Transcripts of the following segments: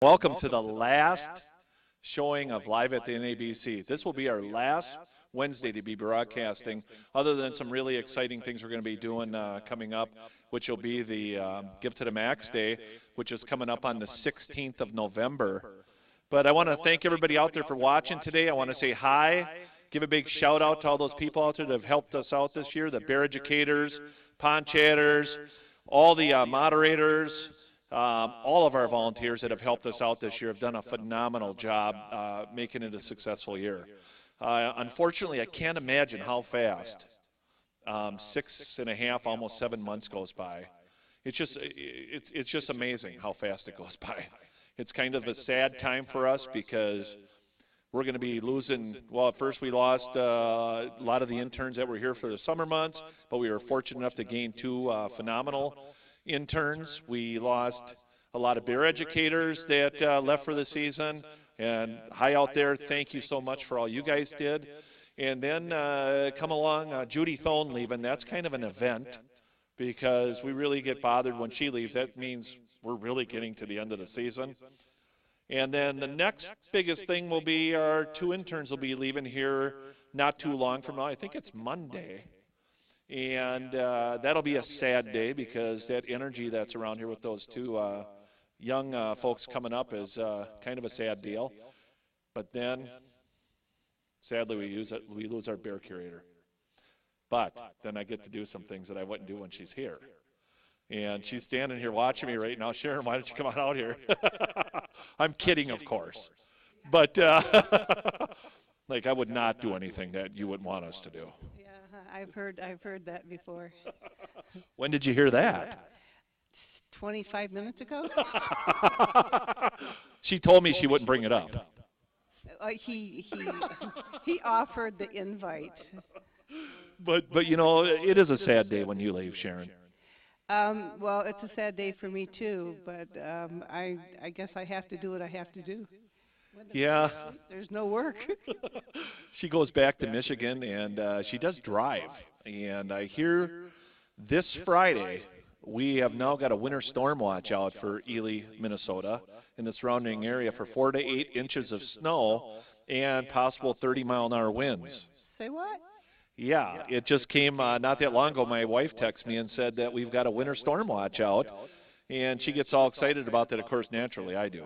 Welcome to the last showing of Live at the NABC. This will be our last Wednesday to be broadcasting, other than some really exciting things we're going to be doing coming up, which will be the Give to the Max Day, which is coming up on the 16th of November. But I want to thank everybody out there for watching today. I want to say hi, give a big shout out to all those people out there that have helped us out this year, the bear educators, pond chatters, all the moderators, all of our volunteers that have helped us out this year have done a phenomenal job making it a successful year. Unfortunately, I can't imagine how fast 6.5, almost 7 months goes by. It's just amazing how fast it goes by. It's kind of a sad time for us because we're going to be losing, well, at first we lost a lot of the interns that were here for the summer months, but we were fortunate enough to gain two phenomenal interns. We lost a lot of bear educators that left for the season. And hi out there, thank you so much for all you guys did. And then come along Judy Thone leaving. That's kind of an event because we really get bothered when she leaves. That means we're really getting to the end of the season. And then the next biggest thing will be our two interns will be leaving here not too long from now. I think it's Monday. And that'll be a sad day because that energy that's around here with those two young folks coming up is kind of a sad deal. But then, sadly, we lose our bear curator. But then I get to do some things that I wouldn't do when she's here. And she's standing here watching me right now. Sharon, why don't you come on out here? I'm kidding, of course. But like I would not do anything that you would want us to do. Yeah, I've heard that before. When did you hear that? 25 minutes ago. She told me she wouldn't bring it up. He offered the invite. But you know, it is a sad day when you leave, Sharon. Well, it's a sad day for me too, but I guess I have to do what I have to do. Yeah. There's no work. She goes back to Michigan, and she does drive. And I hear this Friday we have now got a winter storm watch out for Ely, Minnesota, and the surrounding area for 4 to 8 inches of snow and possible 30-mile-an-hour winds. Say what? Yeah, it just came not that long ago. My wife texted me and said that we've got a winter storm watch out, and she gets all excited about that. Of course, naturally, I do.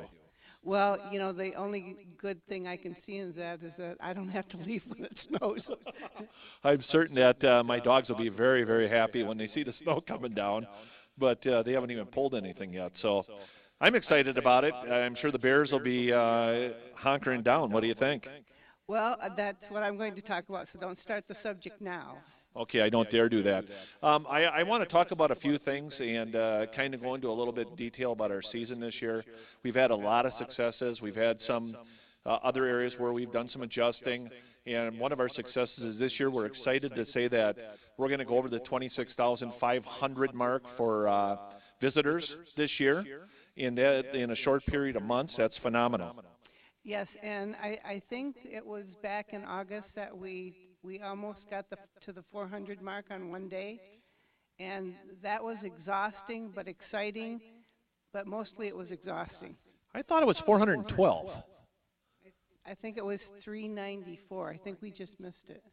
Well, you know, the only good thing I can see in that is that I don't have to leave when it snows. I'm certain that my dogs will be very, very happy when they see the snow coming down, but they haven't even pulled anything yet. So I'm excited about it. I'm sure the Bears will be hunkering down. What do you think? Well, that's what I'm going to talk about, so don't start the subject now. Okay, I don't dare do that. I want to talk about a few things and kind of go into a little bit of detail about our season this year. We've had a lot of successes. We've had some other areas where we've done some adjusting. And one of our successes is this year we're excited to say that we're going to go over the 26,500 mark for visitors this year. In a short period of months, that's phenomenal. Yes, and I think it was back in August that we almost got to the 400 mark on one day, and that was exhausting but exciting, but mostly it was exhausting. I thought it was 412. I think it was 394. I think we just missed it.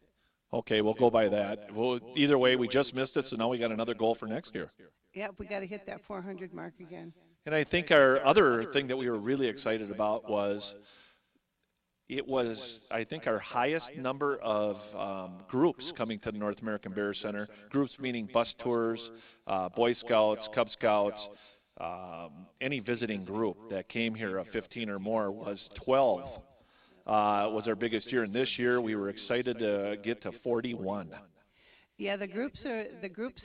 Okay, we'll go by that. Well, either way, we just missed it, so now we got another goal for next year. Yep, we got to hit that 400 mark again. And I think our other thing that we were really excited about was I think, our highest number of groups coming to the North American Bear Center. Groups meaning bus tours, Boy Scouts, Cub Scouts, any visiting group that came here of 15 or more was 12. Was our biggest year, and this year we were excited to get to 41. Yeah, the groups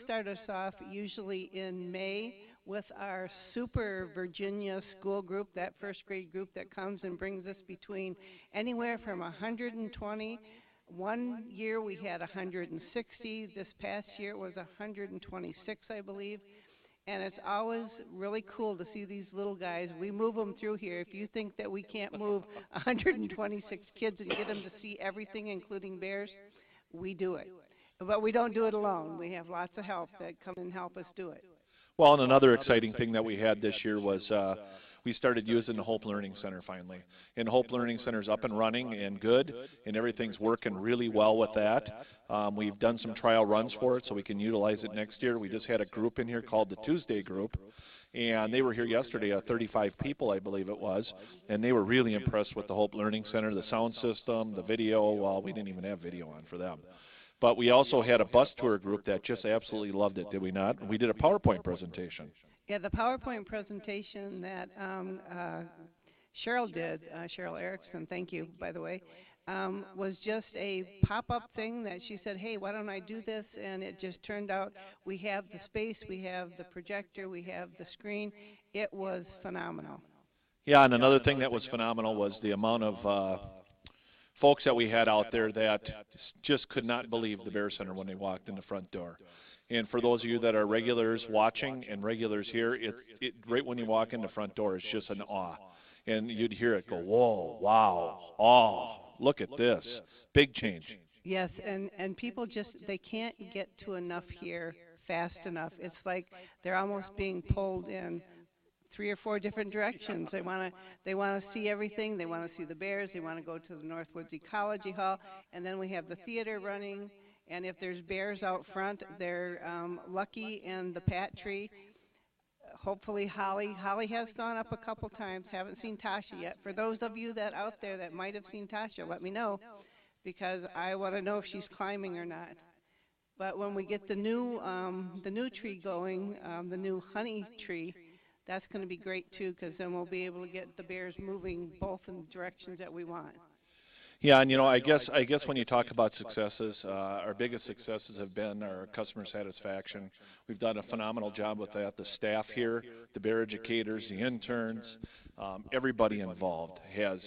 start us off usually in May with our Super Virginia school group, that first grade group that comes and brings us between anywhere from 120. One year we had 160. This past year it was 126, I believe. And it's always really cool to see these little guys. We move them through here. If you think that we can't move 126 kids and get them to see everything, including bears, we do it. But we don't do it alone. We have lots of help that come and help us do it. Well, and another exciting thing that we had this year was we started using the Hope Learning Center finally. And Hope Learning Center is up and running and good, and everything's working really well with that. We've done some trial runs for it so we can utilize it next year. We just had a group in here called the Tuesday group, and they were here yesterday, 35 people I believe it was, and they were really impressed with the Hope Learning Center, the sound system, the video. Well, we didn't even have video on for them. But we also had a bus tour group that just absolutely loved it, did we not? We did a PowerPoint presentation. Yeah, the PowerPoint presentation that Cheryl did, Cheryl Erickson, thank you, by the way, was just a pop-up thing that she said, hey, why don't I do this? And it just turned out we have the space, we have the projector, we have the screen. It was phenomenal. Yeah, and another thing that was phenomenal was the amount of folks that we had out there that just could not believe the Bear Center when they walked in the front door. And for those of you that are regulars watching and regulars here, right when you walk in the front door, it's just an awe. And you'd hear it go, whoa, wow, oh, look at this, big change. Yes, and people just, they can't get to enough here fast enough. It's like they're almost being pulled in 3 or 4 different directions. They want to see everything. They want to see the bears. They want to go to the Northwoods Ecology Hall, and then we have the theater running. And if there's bears out front, they're Lucky and the Pat Tree. Hopefully Holly has gone up a couple times. Haven't seen Tasha yet. For those of you that out there that might have seen Tasha, let me know, because I want to know if she's climbing or not. But when we get the new tree going, the new honey tree, that's going to be great too, because then we'll be able to get the bears moving both in the directions that we want. Yeah, and I guess when you talk about successes, our biggest successes have been our customer satisfaction. We've done a phenomenal job with that. The staff here, the bear educators, the interns, everybody involved has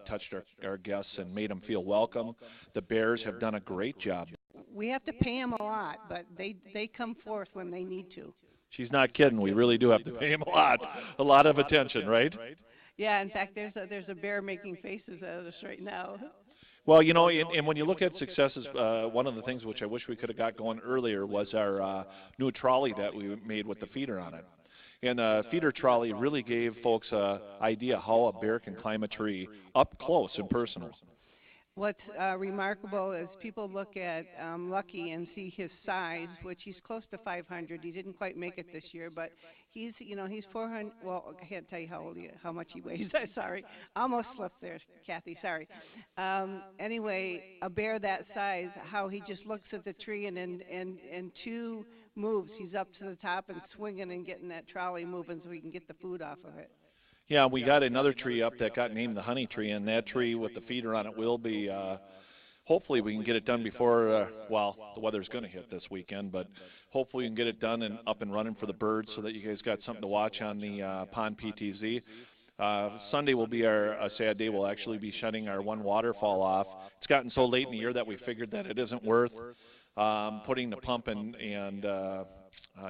touched our guests and made them feel welcome. The bears have done a great job. We have to pay them a lot, but they come forth when they need to. She's not kidding. We really do have to pay them a lot of attention, right? Yeah, in fact, there's a bear making faces at us right now. Well, and when you look at successes, one of the things which I wish we could have got going earlier was our new trolley that we made with the feeder on it. And the feeder trolley really gave folks an idea how a bear can climb a tree up close and personal. What's remarkable is people look at Lucky and see his size, which he's close to 500. He didn't quite make it this year, but he's 400. Well, I can't tell you how much he weighs. Sorry, almost slipped there, Kathy. Sorry. Anyway, a bear that size, how he just looks at the tree and in 2 moves, he's up to the top and swinging and getting that trolley moving so he can get the food off of it. Yeah, we got another tree up that got named the honey tree, and that tree with the feeder on it will be, hopefully we can get it done before, well, the weather's going to hit this weekend, but hopefully we can get it done and up and running for the birds so that you guys got something to watch on the Pond PTZ. Sunday will be a sad day. We'll actually be shutting our one waterfall off. It's gotten so late in the year that we figured that it isn't worth putting the pump and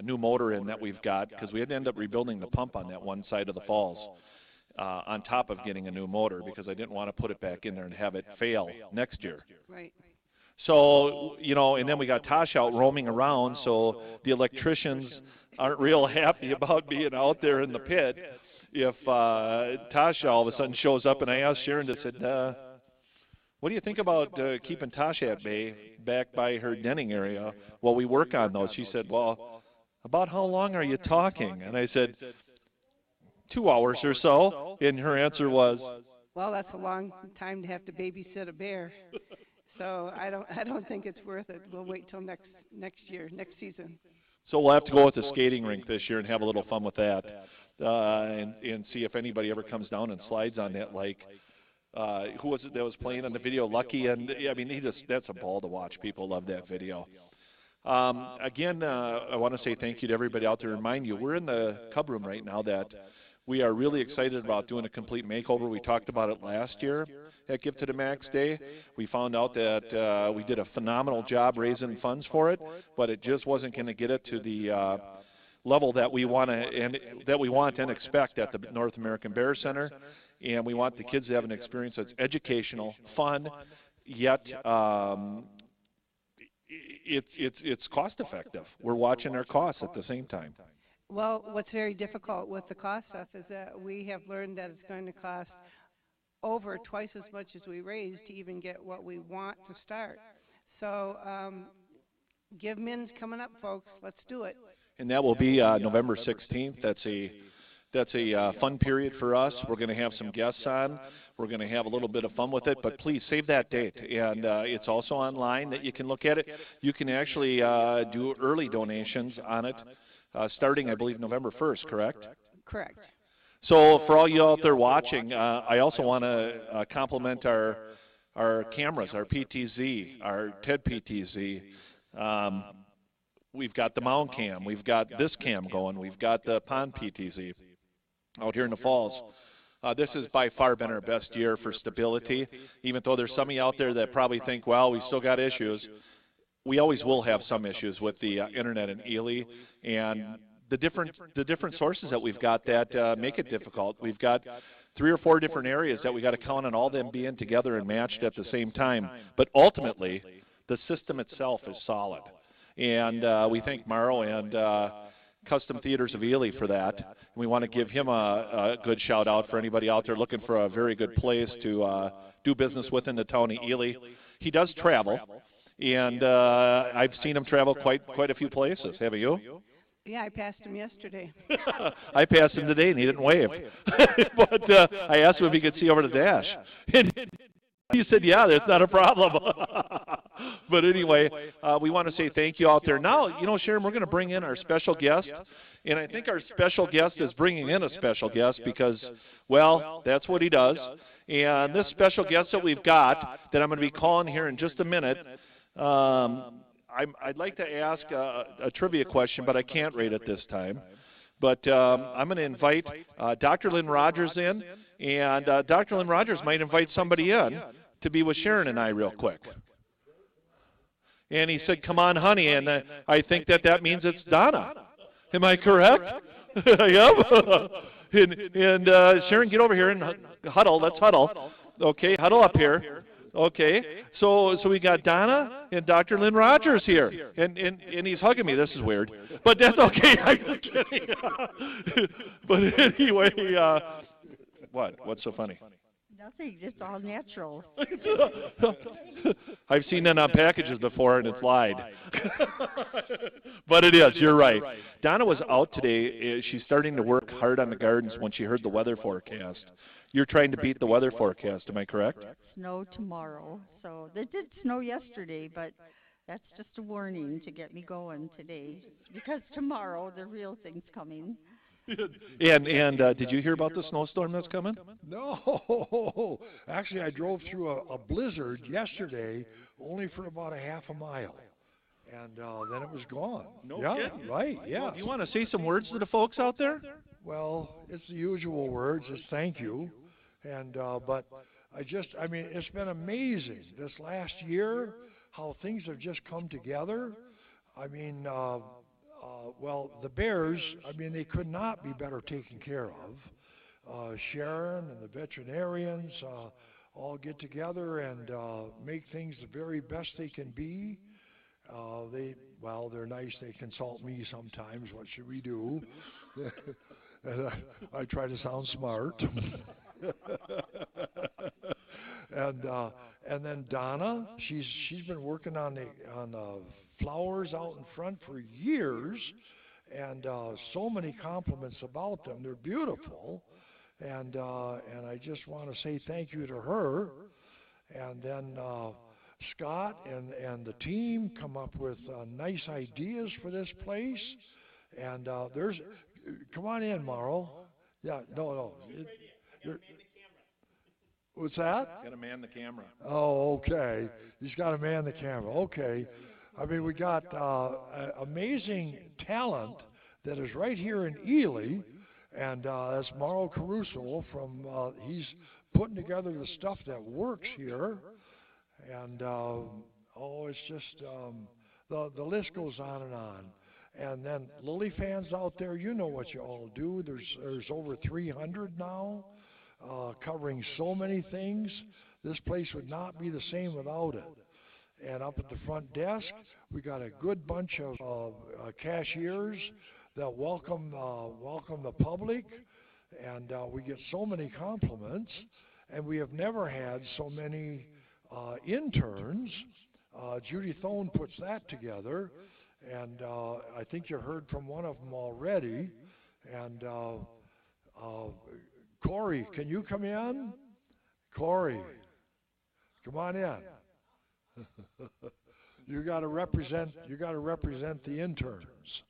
new motor in that we've got, because we had to end up rebuilding the pump on that one side of the falls on top of getting a new motor, because I didn't want to put it back in there and have it fail next year. Right. So, and then we got Tasha out roaming around, so the electricians aren't real happy about being out there in the pit if Tasha all of a sudden shows up. And I asked Sharon, I said, what do you think about keeping Tasha at bay back by her denning area while we work on those? She said, well, about how long are you talking? And I said, 2 hours or so. And her answer was, well, that's a long time to have to babysit a bear. So I don't think it's worth it. We'll wait till next year, next season. So we'll have to go with the skating rink this year and have a little fun with that, and see if anybody ever comes down and slides on that. Like, who was it that was playing on the video? Lucky, and I mean, that's a ball to watch. People love that video. Again, I want to say thank you to everybody out there. Remind you, we're in the Cub Room right now that we are really excited about doing a complete makeover. We talked about it last year at Give to the Max Day. We found out that we did a phenomenal job raising funds for it, but it just wasn't going to get it to the level that we want and expect at the North American Bear Center. And we want the kids to have an experience that's educational, fun, yet it's cost effective. We're watching our costs at the same time. Well, what's very difficult with the cost stuff is that we have learned that it's going to cost over twice as much as we raised to even get what we want to start. So, give mins coming up, folks. Let's do it. And that will be November 16th. That's a fun period for us. We're going to have some guests on. We're going to have a little bit of fun with it, but please save that date. And it's also online that you can look at it. You can actually do early donations on it, starting, I believe, November 1st, correct? Correct. So for all you out there watching, I also want to compliment our cameras, our PTZ, our TED PTZ. We've got the Mound Cam. We've got this cam going. We've got the Pond PTZ out here in the Falls. This has by far been our best year for stability, even though there's some of you out there that probably think, well, we still got issues. We always will have some issues with the internet in Ely, and the different sources that we've got that make it difficult. We've got 3 or 4 different areas that we got to count on all them being together and matched at the same time. But ultimately, the system itself is solid. And we thank Morrow and Custom Theaters of Ely for that. And we want to give him a good shout out for anybody out there looking for a very good place to do business with in the town of Ely. He does travel, and I've seen him travel quite a few places. Have you? Yeah, I passed him yesterday. I passed him today, and he didn't wave. But I asked him if he could see over the dash. And he said, yeah, that's not a problem. But anyway, we want to say thank you out there. Now, you know, Sharon, we're going to bring in our special guest. And I think our special guest is bringing in a special guest because, well, that's what he does. And this special guest that we've got that I'm going to be calling here in just a minute, I'd like to ask a trivia question, but I can't rate it this time. But I'm going to invite Dr. Lynn Rogers in, and Dr. Lynn Rogers might invite somebody in to be with Sharon and I real quick. And he said, come on, honey, and I think that means it's Donna. Am I correct? Yep. and Sharon, get over here and huddle. Let's huddle. Okay, huddle up here. Okay, so we got Donna and Dr. Lynn Rogers here, and he's hugging me. This is weird, but that's okay. I'm just kidding. But anyway, what's so funny? Nothing, it's all natural. I've seen that on packages before, and it's lied. But it is, you're right. Donna was out today. She's starting to work hard on the gardens when she heard the weather forecast. You're trying to beat the weather forecast, am I correct? Snow tomorrow. So it did snow yesterday, but that's just a warning to get me going today. Because tomorrow the real thing's coming. And did you hear about the snowstorm that's coming? No. Actually, I drove through a blizzard yesterday only for about a half a mile. And then it was gone. No kidding. Kidding. Right, yeah. Well, do you want to say some words to the folks out there? Well, it's the usual words. It's thank you. And but I mean, it's been amazing this last year how things have just come together. I mean, well, the Bears, I mean, they could not be better taken care of. Sharon and the veterinarians all get together and make things the very best they can be. They're nice. They consult me sometimes. What should we do? And I try to sound smart. And then Donna, she's been working on the flowers out in front for years, and so many compliments about them. They're beautiful, and I just want to say thank you to her. And then Scott and the team come up with nice ideas for this place. And come on in, Morrow. Yeah, no. What's that? Got to man the camera. Oh, okay. He's got to man the camera. Okay. I mean, we got amazing talent that is right here in Ely, and that's Mauro Caruso from, he's putting together the stuff that works here, and it's just, the list goes on and on. And then Lily fans out there, you know what you all do. There's over 300 now, covering so many things. This place would not be the same without it. And up at the front desk, we got a good bunch of cashiers that welcome the public, and we get so many compliments, and we have never had so many interns. Judy Thone puts that together, and I think you heard from one of them already. And Corey, can you come in? Corey, come on in. You got to represent the interns.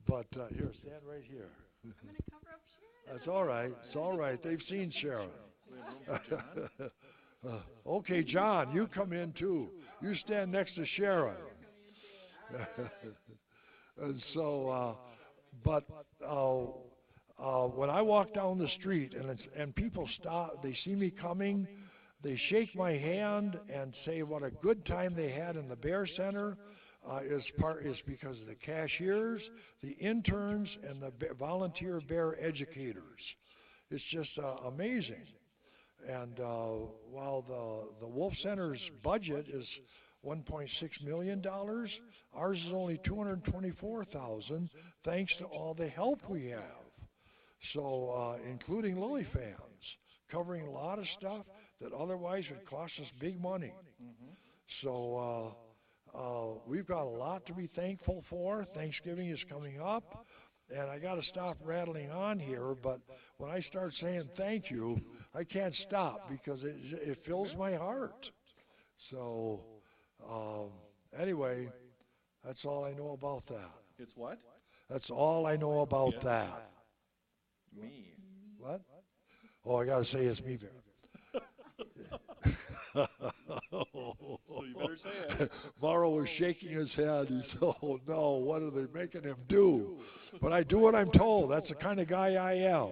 But here, stand right here. I'm going to cover up Sharon. That's all right. It's all right. They've seen Sharon. Okay, John, you come in too. You stand next to Sharon. And so, when I walk down the street and people stop, they see me coming, they shake my hand and say what a good time they had in the Bear Center. Is because of the cashiers, the interns, and the volunteer bear educators. It's just amazing. And while the Wolf Center's budget is $1.6 million, ours is only $224,000, thanks to all the help we have. So, including lily fans, covering a lot of stuff that otherwise would cost us big money. So. We've got a lot to be thankful for. Thanksgiving is coming up, and I got to stop rattling on here, but when I start saying thank you, I can't stop because it fills my heart. So, anyway, that's all I know about that. It's what? That's all I know about that. Me. What? Oh, I got to say it's me, Bear. So you better say it. Morrow was shaking his head. He said, "Oh no, what are they making him do?" But I do what I'm told. That's the kind of guy I am.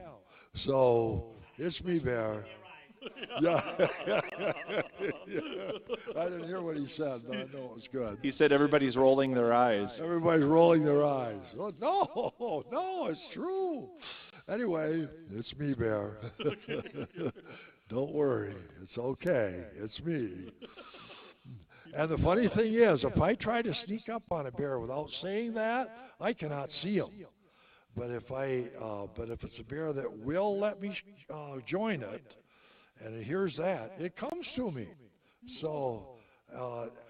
So it's me, Bear. Yeah. I didn't hear what he said, but I know it was good. He said everybody's rolling their eyes. Everybody's rolling their eyes. Oh, no, it's true. Anyway, it's me, Bear. Don't worry, it's okay. It's me. And the funny thing is, if I try to sneak up on a bear without saying that, I cannot see him. But if it's a bear that will let me join it, and it hears that, it comes to me. So,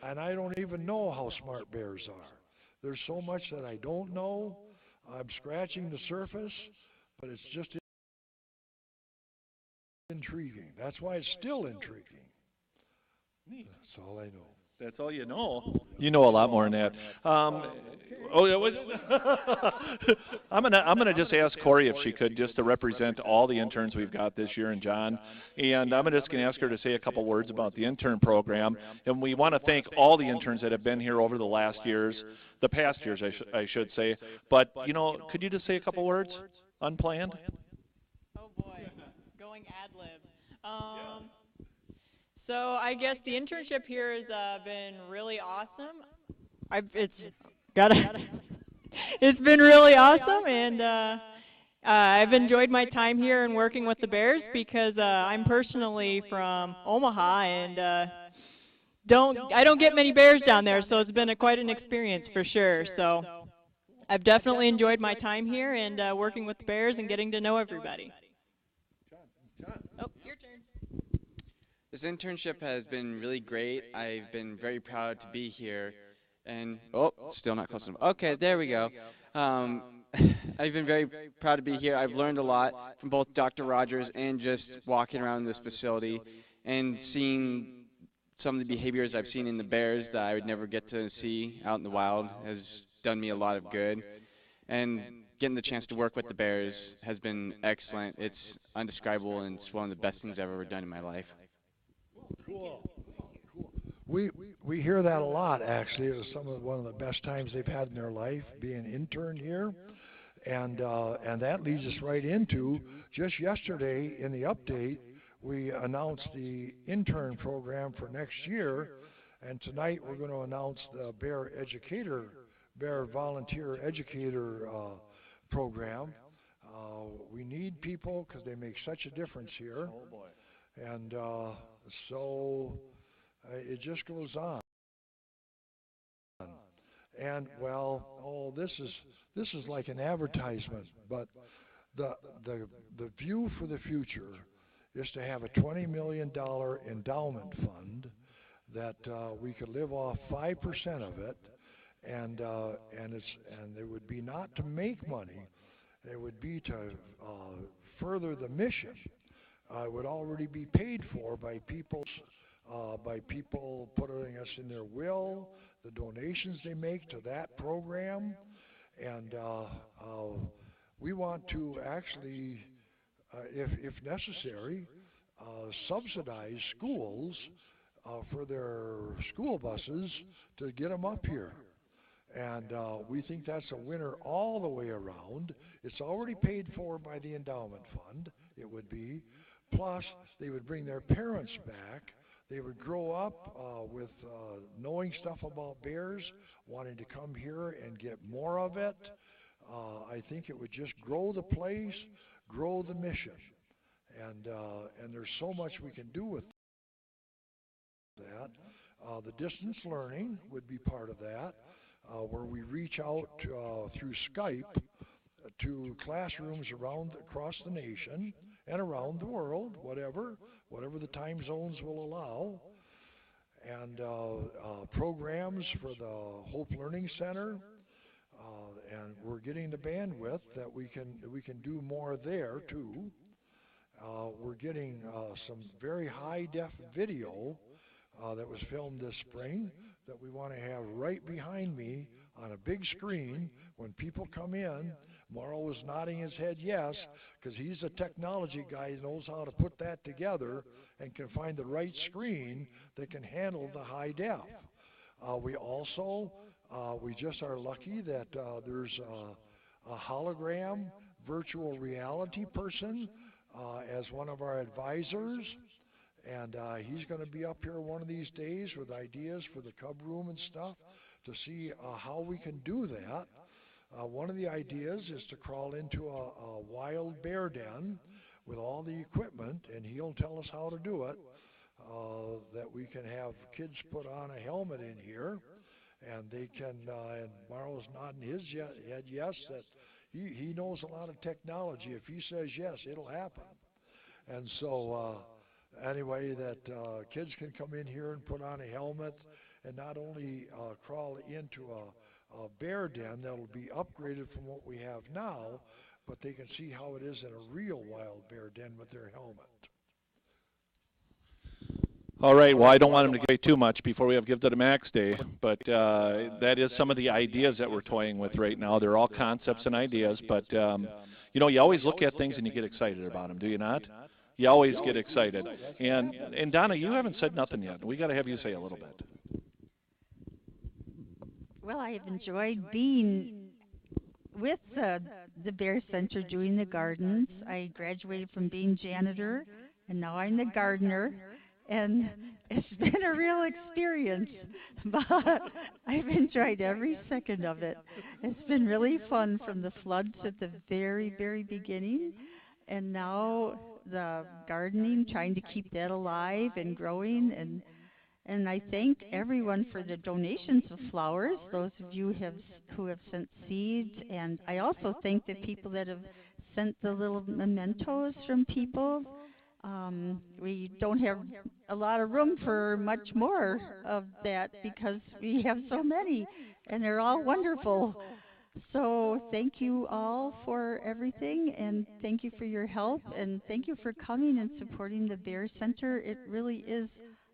and I don't even know how smart bears are. There's so much that I don't know. I'm scratching the surface, but it's just intriguing. That's why it's still intriguing. That's all I know. That's all you know. You know a lot more than that. I'm gonna just ask Corey if she could, just to represent all the interns we've got this year, and John. And I'm just gonna ask her to say a couple words about the intern program. And we want to thank all the interns that have been here over the past years, I should say. But could you just say a couple words, unplanned? Oh boy, going ad lib. So I guess the internship here has been really awesome. It's been really awesome, and I've enjoyed my time here and working with the Bears because I'm personally from Omaha, and I don't get many bears down there, so it's been quite an experience for sure. So I've definitely enjoyed my time here and working with the Bears and getting to know everybody. Oh, your turn. This internship has been really great. I've been very proud to be here. And, still not close enough. Okay, there we go. I've been very proud to be here. I've learned a lot from both Dr. Rogers and just walking around this facility and seeing some of the behaviors I've seen in the bears that I would never get to see out in the wild has done me a lot of good. And getting the chance to work with the bears has been excellent. It's undescribable, and it's one of the best things I've ever done in my life. Cool. We hear that a lot, actually. It was one of the best times they've had in their life, being an intern here. And that leads us right into, just yesterday in the update, we announced the intern program for next year. And tonight we're going to announce the Bear Volunteer Educator program. We need people because they make such a difference here. Oh boy. And so it just goes on. And well, oh, this is like an advertisement, but the view for the future is to have a $20 million endowment fund that we could live off 5% of it, and it would be not to make money, it would be to further the mission. It would already be paid for by people putting us in their will, the donations they make to that program, and we want to actually, if necessary, subsidize schools for their school buses to get them up here. And we think that's a winner all the way around. It's already paid for by the endowment fund, it would be. Plus, they would bring their parents back. They would grow up with knowing stuff about bears, wanting to come here and get more of it. I think it would just grow the place, grow the mission. And there's so much we can do with that. The distance learning would be part of that, where we reach out through Skype to classrooms across the nation and around the world, whatever the time zones will allow, and programs for the Hope Learning Center, and we're getting the bandwidth that we can do more there too. We're getting some very high-def video that was filmed this spring that we want to have right behind me on a big screen when people come in. Morrow was nodding his head yes, because he's a technology guy who knows how to put that together and can find the right screen that can handle the high def. We also, we just are lucky that there's a hologram virtual reality person as one of our advisors, and he's going to be up here one of these days with ideas for the cub room and stuff to see how we can do that. One of the ideas is to crawl into a wild bear den with all the equipment, and he'll tell us how to do it, that we can have kids put on a helmet in here, and they can, and Marlo's nodding his head yes, that he knows a lot of technology. If he says yes, it'll happen. And so anyway, that kids can come in here and put on a helmet and not only crawl into a bear den that'll be upgraded from what we have now, but they can see how it is in a real wild bear den with their helmet. All right, well, I don't want him to give away too much before we have Give to the Max Day, but that is some of the ideas that we're toying with right now. They're all concepts and ideas, but you know, you always look at things and you get excited about them, do you not? You always get excited. And Donna, you haven't said nothing yet. We got to have you say a little bit. Well, I have enjoyed being with the Bear Center doing the gardens. I graduated from being janitor, and now I'm the gardener. And it's been a real experience, but I've enjoyed every second of it. It's been really fun, from the floods at the very, very beginning, and now the gardening, trying to keep that alive and growing. And I thank everyone for the donations of flowers, those of you who have sent seeds, and I also thank the people that have sent the little mementos from people. We don't have a lot of room for much more of that because we have so many, and they're all wonderful. So thank you all for everything, and thank you for your help, and thank you for coming and supporting the Bear Center. It really is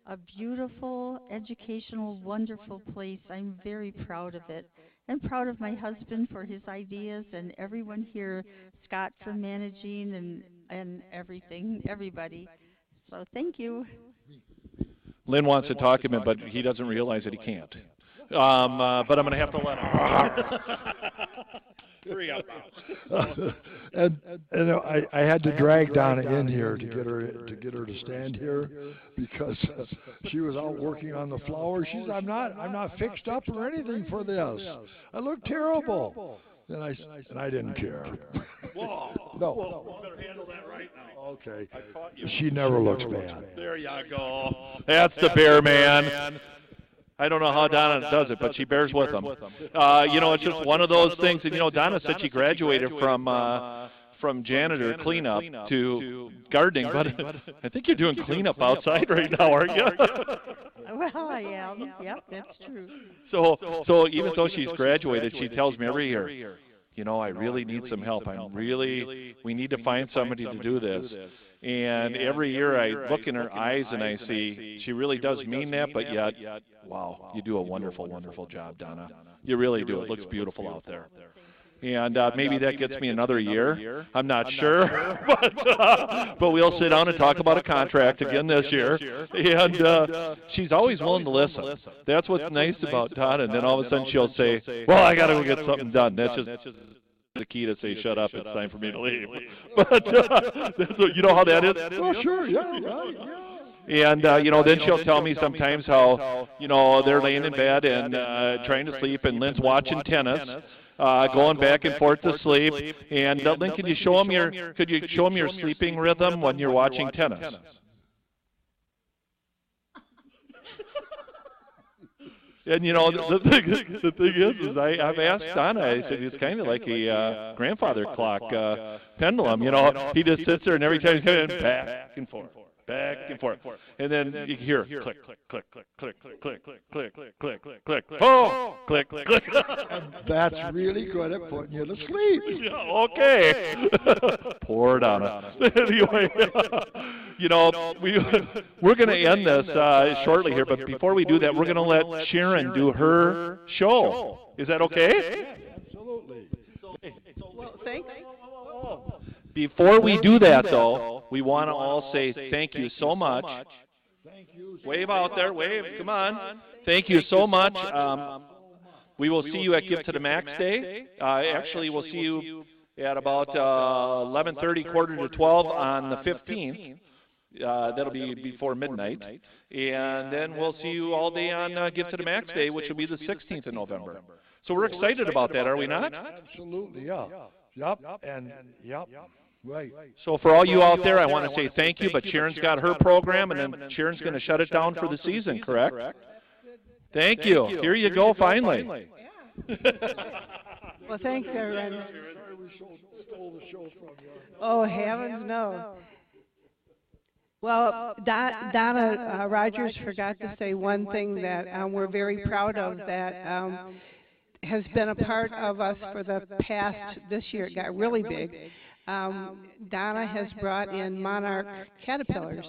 a beautiful, educational, wonderful place. I'm very proud of it. I'm proud of my husband for his ideas, and everyone here, Scott for managing, and everything, everybody. So thank you. Lynn wants to talk to him, but he doesn't realize that he can't. But I'm going to have to let him. Hurry up. And I had to drag Donna in here to get her to stand here because she was out working on the flowers. She said, I'm not fixed up or anything for this. I look terrible. And I didn't care. Whoa. No. Whoa. You better handle that right now. Okay. I caught you. She never looks bad. There you go. That's the bear man. I don't know how Donna does it, but she bears with them. It's just one of those things. And Donna said she graduated from janitor cleanup to gardening, but I think you're doing cleanup outside right now, aren't you? Well, I am. Yep, that's true. So even though she's graduated, she tells me every year, I really need some help. We need to find somebody to do this. And every year I look in her eyes and I see she really does mean that, but yet, wow, you do a wonderful, wonderful job, Donna. You really do. It looks beautiful out there. And maybe that gets me another year. I'm not sure, but we'll sit down and talk about a contract again this year. And she's always willing to listen. That's what's nice about Donna. And then all of a sudden she'll say, well, I got to go get something done. That's just the key to say, shut up, it's time for me to leave. But you know how that is? Oh, sure, yeah. And, then she'll tell me sometimes how, they're laying in bed and trying to sleep, and Lynn's watching tennis, going back and forth to sleep. And, Lynn, could you show them your sleeping rhythm when you're watching tennis? And the thing is I've asked Donna. I said it's kind of like a grandfather clock pendulum. He just sits there, and every time he's coming in, back and forth, and then you hear click, click, click, click, click, click, click, click, click, click, click, click, click, oh, click, click, click. That's really good at putting you to sleep. Okay. Poor Donna. Anyway, we're going to end this shortly here, but before we do that, we're going to let Sharon do her show. Is that okay? Absolutely. Well, thanks. Before we do that, though, we want to all say thank you so much. Wave out there, wave, come on. Thank you so much. We will see you at Give to the Max Day. Actually, we'll see you at about 11:30, quarter to 12 on the 15th. That'll be before midnight. And then we'll see you all day on Give to the Max Day, which will be the 16th of November. So we're excited about that, are we not? Absolutely, yeah. Yep, and yep. Right. So for all you out there, I want to say thank you, but Sharon's got her program, and then Sharon's going to shut it down for the season, correct? Thank you. Here you go, finally. Well, thanks, everyone. Oh, heavens, no. Well, Donna Rogers forgot to say one thing that we're very proud of that has been a part of us for the past, this year it got really big. Donna has brought in monarch caterpillars,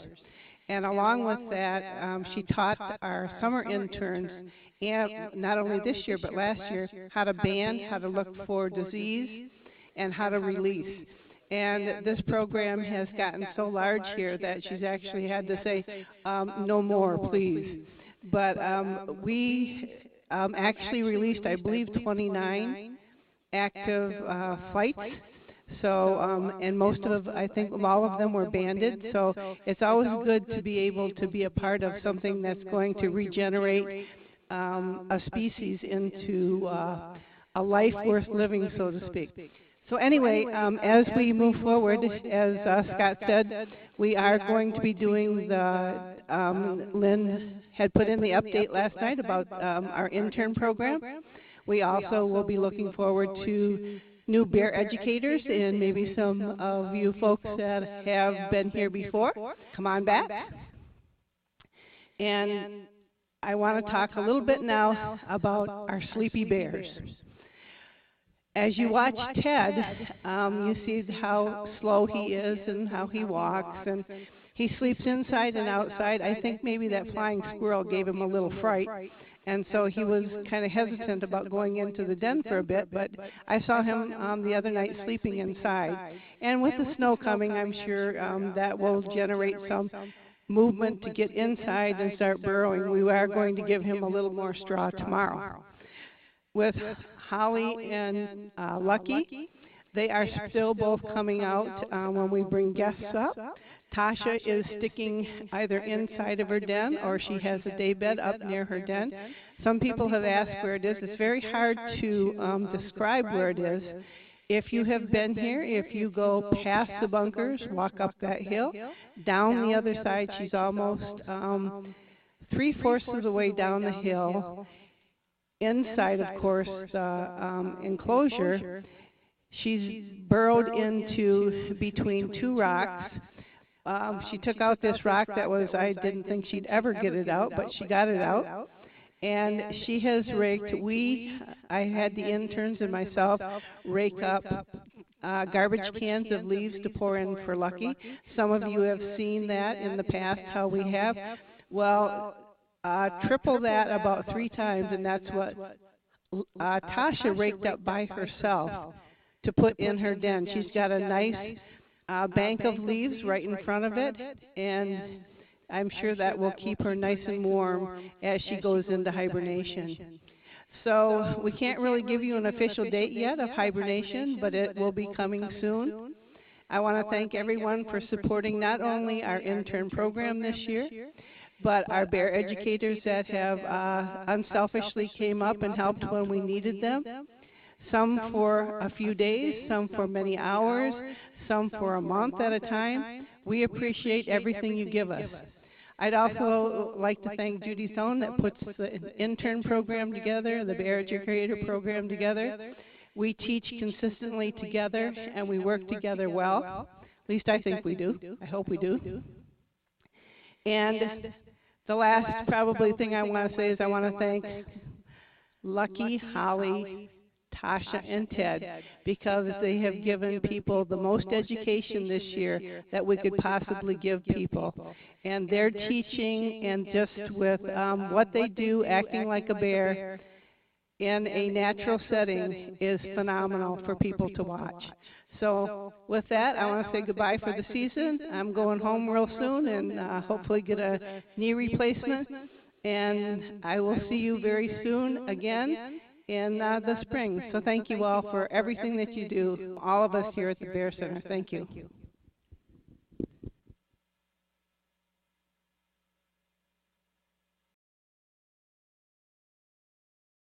and along with that, she taught our summer interns, and not only this year but last year, how to band, how to look for disease, and how to release. And this program has gotten so large here that she's actually had to say, no more, please. But we actually released, I believe, 29 active flights. So, and most of, I think all of them were banded. So it's always good to be able to be a part of something that's going to regenerate a species into a life worth living, so to speak. So anyway, as we move forward, as Scott said, we are going to be doing the, Lynn had put in the update last night about our intern program. We also will be looking forward to new bear educators, and maybe some of you folks that have been here before, come on back. And I want to talk a little bit now about our sleepy bears. As you watch Ted, you see how slow he is and how he walks, and he sleeps inside and outside. I think maybe that flying squirrel gave him a little fright, and so he was kind of hesitant about going into the den for a bit, but I saw him the other night sleeping inside. And with the snow coming, I'm sure that will generate some movement to get inside and start burrowing. We are going to give him a little more straw tomorrow. With Holly and Lucky, they are still both coming out when we bring guests up. Tasha is sticking either inside of her den or she has a day bed up near her den. Some people have asked where it is. It's very hard to describe where it is. If you have been here, if you go past the bunkers, walk up that hill, down the other side, she's almost 3/4 of the way down the hill, inside, of course, the enclosure, she's burrowed into between two rocks. She took out this rock that was, I didn't think she'd ever get it out, but she got it out. And she has raked, I had the interns and myself rake up garbage cans of leaves to pour in for Lucky. Some of you have seen that in the past, how we have. Well, triple that about 3 times, and that's what Tasha raked up by herself to put in her den. She's got a nice bank of leaves right in front of it, and I'm sure that will keep her nice and warm as she goes into hibernation. So we can't really give you an official date yet of hibernation, but it will be coming soon. I want to thank everyone for supporting not only our intern program this year, but our bear educators that have unselfishly came up and helped when we needed them. Some for a few days, some for many hours, some for a month at a time. We appreciate everything you give us. I'd also like to thank Judy Thone that puts the intern program together, the Bear Educator program together. We teach consistently together, and we work together well. At least I think we do. I hope we do. And the last probably thing I want to say is I want to thank Lucky, Holly, Tasha, and Ted, because they have given people the most education this year that we could possibly give people. And their teaching and just with what they do, acting like a bear in a natural setting, is phenomenal for people to watch. So with that, I want to say goodbye for the season. I'm going home real soon and hopefully get a knee replacement. And I will see you very soon again in the spring. So thank you all for everything that you do, all of us here at the Bear Center. Thank you.